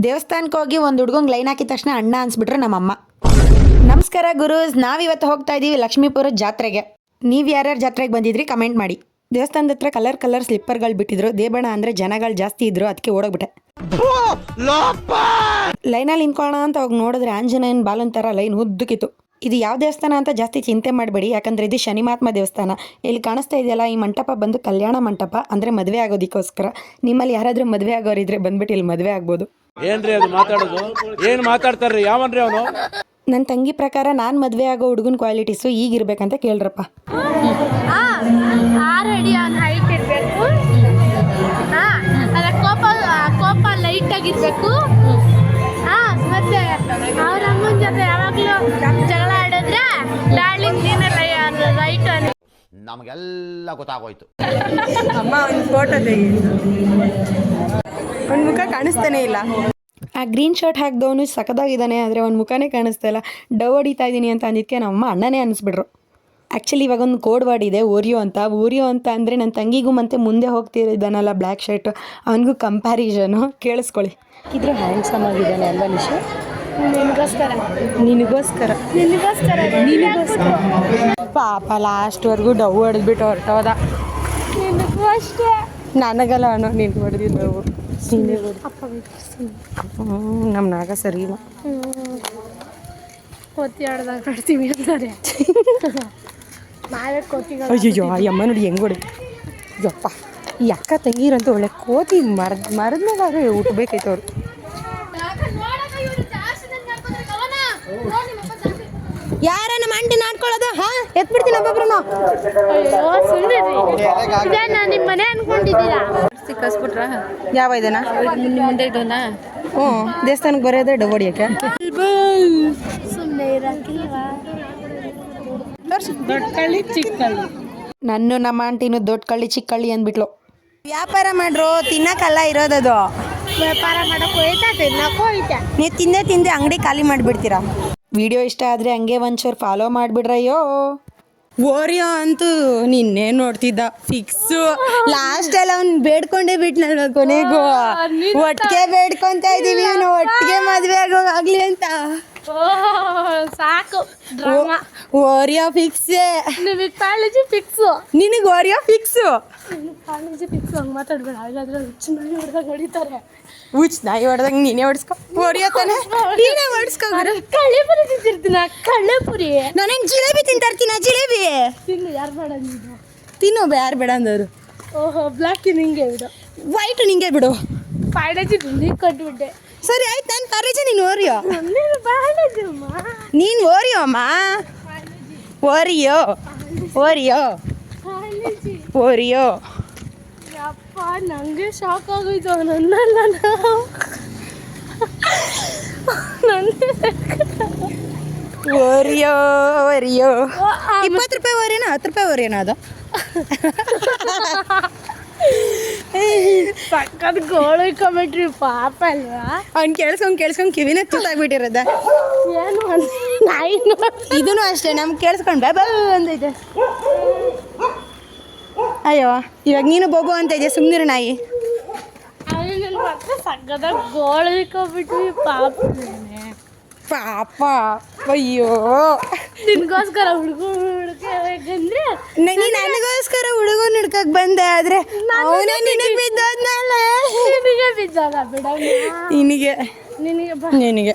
ದೇವಸ್ಥಾನಕ್ಕೆ ಹೋಗಿ ಒಂದು ಹುಡುಗಂಗೆ ಲೈನ್ ಹಾಕಿದ ತಕ್ಷಣ ಅಣ್ಣ ಅನ್ಸ್ಬಿಟ್ರೆ ನಮ್ಮಮ್ಮ. ನಮಸ್ಕಾರ ಗುರೂಸ್, ನಾವಿವತ್ತು ಹೋಗ್ತಾ ಇದ್ದೀವಿ ಲಕ್ಷ್ಮೀಪುರ ಜಾತ್ರೆಗೆ. ನೀವು ಯಾರ್ಯಾರು ಜಾತ್ರೆಗೆ ಬಂದಿದ್ರಿ ಕಮೆಂಟ್ ಮಾಡಿ. ದೇವಸ್ಥಾನದ ಹತ್ರ ಕಲರ್ ಸ್ಲಿಪ್ಪರ್ಗಳು ಬಿಟ್ಟಿದ್ರು. ದೇಬಣ್ಣ ಅಂದರೆ ಜನಗಳು ಜಾಸ್ತಿ ಇದ್ರು, ಅದಕ್ಕೆ ಓಡೋಗ್ಬಿಟ್ಟೆ. ಲೈನಲ್ಲಿ ನಿಂತ್ಕೊಳ್ಳೋಣ ಅಂತ ಹೋಗಿ ನೋಡಿದ್ರೆ ಆಂಜನೇಯನ ಬಾಲನ್ ಥರ ಲೈನ್ ಉದ್ದಕ್ಕಿತ್ತು. ಇದು ಯಾವ ದೇವಸ್ಥಾನ ಅಂತ ಜಾಸ್ತಿ ಚಿಂತೆ ಮಾಡಬೇಡಿ, ಯಾಕಂದರೆ ಇದು ಶನಿಮಾತ್ಮ ದೇವಸ್ಥಾನ. ಇಲ್ಲಿ ಕಾಣಿಸ್ತಾ ಇದೆಯಲ್ಲ, ಈ ಮಂಟಪ ಬಂದು ಕಲ್ಯಾಣ ಮಂಟಪ, ಅಂದರೆ ಮದುವೆ ಆಗೋದಕ್ಕೋಸ್ಕರ. ನಿಮ್ಮಲ್ಲಿ ಯಾರಾದರೂ ಮದುವೆ ಆಗೋರಿದ್ರೆ ಬಂದ್ಬಿಟ್ಟು ಇಲ್ಲಿ ಮದುವೆ ಆಗ್ಬೋದು. ಏನ್ರಿ ಅದು ಮಾತಾಡೋದು? ಏನು ಮಾತಾಡ್ತಾರ್ರಿ? ಯಾವನ್ರಿ ಅವನು? ನನ್ನ ತಂಗಿ ಪ್ರಕಾರ ನಾನು ಮದುವೆ ಆಗೋ ಹುಡುಗನ ಕ್ವಾಲಿಟೀಸು ಈಗಿರ್ಬೇಕಂತ ಕೇಳ್ರಪ್ಪ. ಹೈಟ್ ಇರಬೇಕು, ಕೋಪ ಲೈಟ್ ಆಗಿರ್ಬೇಕು, ಮತ್ತೆ ಅವ್ರ ಅಮ್ಮನ ಜೊತೆ ಯಾವಾಗಲೂ ಜಗಳ ಆಡಿದ್ರೆ ಡಾರ್ಲಿಂಗ್ ನೀನೇ ರೈಟ್ ಅಂತ ನಮಗೆಲ್ಲ ಗೊತ್ತಾಗೋಯ್ತು. ಅಮ್ಮ ಒಂದು ಫೋಟೋ ತೆಗಿ, ಒಂದು ಮುಖ ಕಾಣಿಸ್ತಾನೆ ಇಲ್ಲ. ಆ ಗ್ರೀನ್ ಶರ್ಟ್ ಹಾಕಿದವನು ಸಖದಾಗಿದ್ದಾನೆ, ಆದರೆ ಒಂದು ಮುಖನೇ ಕಾಣಿಸ್ತಾ ಇಲ್ಲ. ಡವ್ ಹೊಡಿತಾ ಇದ್ದೀನಿ ಅಂತ ಅಂದಿದ್ದಕ್ಕೆ ನಮ್ಮಮ್ಮ ಅಣ್ಣನೇ ಅನ್ನಿಸ್ಬಿಟ್ರು. ಆ್ಯಕ್ಚುಲಿ ಇವಾಗ ಒಂದು ಕೋಡ್ ವರ್ಡ್ ಇದೆ, ಓರಿಯೋ ಅಂತ ಅಂದರೆ ನನ್ನ ತಂಗಿಗೂ ಮತ್ತೆ ಮುಂದೆ ಹೋಗ್ತಿದ್ದಾನಲ್ಲ ಬ್ಲ್ಯಾಕ್ ಶರ್ಟ್, ಅವನಿಗೂ ಕಂಪ್ಯಾರಿಸನು. ಕೇಳಿಸ್ಕೊಳ್ಳಿ. ಇದ್ರೆ ಹ್ಯಾಂಡ್ಸಮ್ ಆಗಿದ್ದಾನೆ ಅಲ್ವಾ ನಿಶಾ? ನಿನಗೋಸ್ಕರ ಪಾಪ ಲಾಸ್ಟ್ವರೆಗೂ ಡವ್ ಹೊಡೆದ್ಬಿಟ್ಟು ಹೊರಟೋದ. ನನಗಲ್ಲ ಅನ್ನೋ ನೀನು ಹೊಡೆದಿದ್ದು ಡವ್. ನಮ್ಮ ನಾಗ ಸರಿ ಇಲ್ಲ. ಕೋತಿ ಆಡ್ದಾಗ ಆಡ್ತೀವಿ ಅಂತಾರೆ. ನಾವೇ ಕೋತಿಗಳು. ಅಯ್ಯೋ ಆ ಅಮ್ಮ ನೋಡಿ ಹೆಂಗೆ ಹೊಡಿ. ಯಪ್ಪ, ಈ ಅಕ್ಕ ತಂಗಿರಂತೂ ಒಳ್ಳೆ ಕೋತಿ ಮರದ್ಮೇಲೆ ಹುಟ್ಟಬೇಕಾಯ್ತು ಅವ್ರು. ಯಾರ ನಮ್ಮ ಅಂಟಿ ನಾಡ್ಕೊಳ್ಳೋದು? ಎತ್ಬಿಡ್ತೀನಿ ಒಬ್ಬೊಬ್ರು. ನಿಮ್ಮ ಮನೆ ಅನ್ಕೊಂಡಿದ್ದೀರಾ? ಸಿಕ್ಕಿಸ್ಬಿಟ್ರ ಯಾವ ಇದನ್ನ ಮುಂದೆ ಇಡೋಣ. ದೇವಸ್ಥಾನಕ್ಕೆ ಬರೋದೇ ಡವ್ ಹೊಡಿಯಕ್ಕೆ. ಸುಮ್ಮನೆ ಇರಕ್ಕಿಲ್ವಾ? ದೊಡ್ಡ ಕಳ್ಳಿ ಚಿಕ್ಕ ಕಳ್ಳಿ. ನನ್ನ ನಮ್ಮ ಆಂಟಿನೂ ದೊಡ್ಡ ಕಳ್ಳಿ ಚಿಕ್ಕ ಕಳ್ಳಿ ಅಂದ್ಬಿಟ್ಲು. ವ್ಯಾಪಾರ ಮಾಡ್ರು, ತಿನ್ನಕ್ಕಲ್ಲ ಇರೋದದು. ವ್ಯಾಪಾರ ಮಾಡಕ್ಕೆ ಹೋಯ್ತಾ ತಿನ್ನಕ್ಕೂ ಹೋಯ್ತಾ. ನೀವು ತಿಂದೆ ಅಂಗಡಿ ಖಾಲಿ ಮಾಡಿಬಿಡ್ತೀರಾ. ವಿಡಿಯೋ ಇಷ್ಟ ಆದರೆ ಹಂಗೆ ಒಂಚೂರು ಫಾಲೋ ಮಾಡಿಬಿಡ್ರಯ್ಯೋ. ಓರಿಯೋ ಅಂತೂ ನಿನ್ನೆ ನೋಡ್ತಿದ್ದ ಫಿಕ್ಸು. ಲಾಸ್ಟ್ ಎಲ್ಲ ಅವ್ನು ಬೇಡ್ಕೊಂಡೇ ಬಿಟ್ನಲ್ವ ಕೊನೆಗೂ. ಒಟ್ಟಿಗೆ ಬೇಡ್ಕೊತಾ ಇದೀವಿ, ಅವನು ಒಟ್ಟಿಗೆ ಮದುವೆ ಆಗೋಗ್ಲಿ ಅಂತ. ಸಾಕು. ಓರಿಯೋ ಫಿಕ್ಸೇ. ನಿಮಗೆ ಕಾಲೇಜಿ ಫಿಕ್ಸು. ನಿನಗೆ ಓರಿಯೋ ಫಿಕ್ಸು. College fix. ಹಂಗೆ ಮಾತಾಡ್ಬೇಡ, ಹಾಗಾದ್ರೆ ಹುಚ್ಚು ನಾಯಿ ಹೊಡೆದಾಗ ಹೊಡಿತಾರೆ. ಹುಚ್ಚು ನಾಯಿ ಹೊಡೆದಂಗೆ ನೀನೇ ಹೊಡ್ಸ್ಕೊ. ಓರಿಯೋ ತಾನೆ, ನೀನೇ ಹೊಡ್ಸ್ಕೊ. ಕಳ್ಳೆಪುರಿ ತಿಂತಿರ್ತೀನ, ಕಳ್ಳೆಪುರಿ. ನಾನೇನು ಜಿಲೇಬಿ ತಿಂತಾರ್ತೀನ? ಜಿಲೇಬಿ ತಿನ್ನು, ಯಾರು ಬೇಡ ಅಂದಿದ್ದು? ತಿನ್ನು, ಯಾರು ಬೇಡ ಅಂದವರು. ಓಹೋ, ಬ್ಲ್ಯಾಕ್ ನಿಂಗೆ ಬಿಡು, ವೈಟ್ ನಿಂಗೆ ಬಿಡು. ಕಾಲೇಜಿ ತಿಂದು ಕೊಟ್ಬಿಟ್ಟೆ. ಸರಿ ಆಯ್ತು, ನಾನು ಕಾಲೇಜಿ, ನೀನು ಓರಿಯೋ. ನೀನು ಬಾಳಜಮ್ಮ, ನೀನು ಓರಿಯೋ ಅಮ್ಮ. Oreo Oreo Oreo. ಯಪ್ಪ, ನನಗೆ ಶಾಕ್ ಆಗೋಯ್ತು. ನನ್ನಲ್ಲ ಓರಿಯೋ ಓರಿಯೋ. 20 ರೂಪಾಯಿ ಓರಿಯೋನಾ 10 ರೂಪಾಯಿ ಓರಿಯೋನಾ ಅದು? ಸಕ್ಕತ್ ಗೋಳು ಕಮೆಂಟ್ರಿ ಪಾಪ ಅಲ್ವಾ? ಅವ್ನು ಕೇಳಿಸ್ಕೊಂಡು ಕಿವಿನೇ ತುತ್ತಾಗ್ಬಿಟ್ಟಿರೋದ. ಏನು ನಾಯಿ ಇದೂ ಅಷ್ಟೇ, ನಮ್ಗೆ ಕೇಳಿಸ್ಕೊಂಡು ಬಾಬಾ ಅಂತೈತೆ. ಅಯ್ಯೋ, ಇವಾಗ ನೀನು ಬೋಬೋ ಅಂತ ಇದೆ, ಸುಮ್ಮನಿರು ನಾಯಿ. ನನ್ನ ಮತ್ತೆ ಸಕ್ಕದಾಗ ಗೋಳು ಇಕ್ಕೊಬಿಟ್ವಿ ಪಾಪ. ಅಯ್ಯೋ, ನಿನ್ಗೋಸ್ಕರ ಹುಡುಗಂದ್ರೆ ನೀನು ನನಗೋಸ್ಕರ ಹುಡುಗನ ಹಿಡ್ಕಕ್ ಬಂದೆ, ಆದ್ರೆ ಅವನೇ ನಿನಗೆ ಬಿದ್ದೋದ್ನಲ್ಲ. ನಿನಗೆ ಬಿದ್ದಲ್ಲ ಬಿಡ, ನಿನಗೆ ನಿನಗೆ ನಿನಗೆ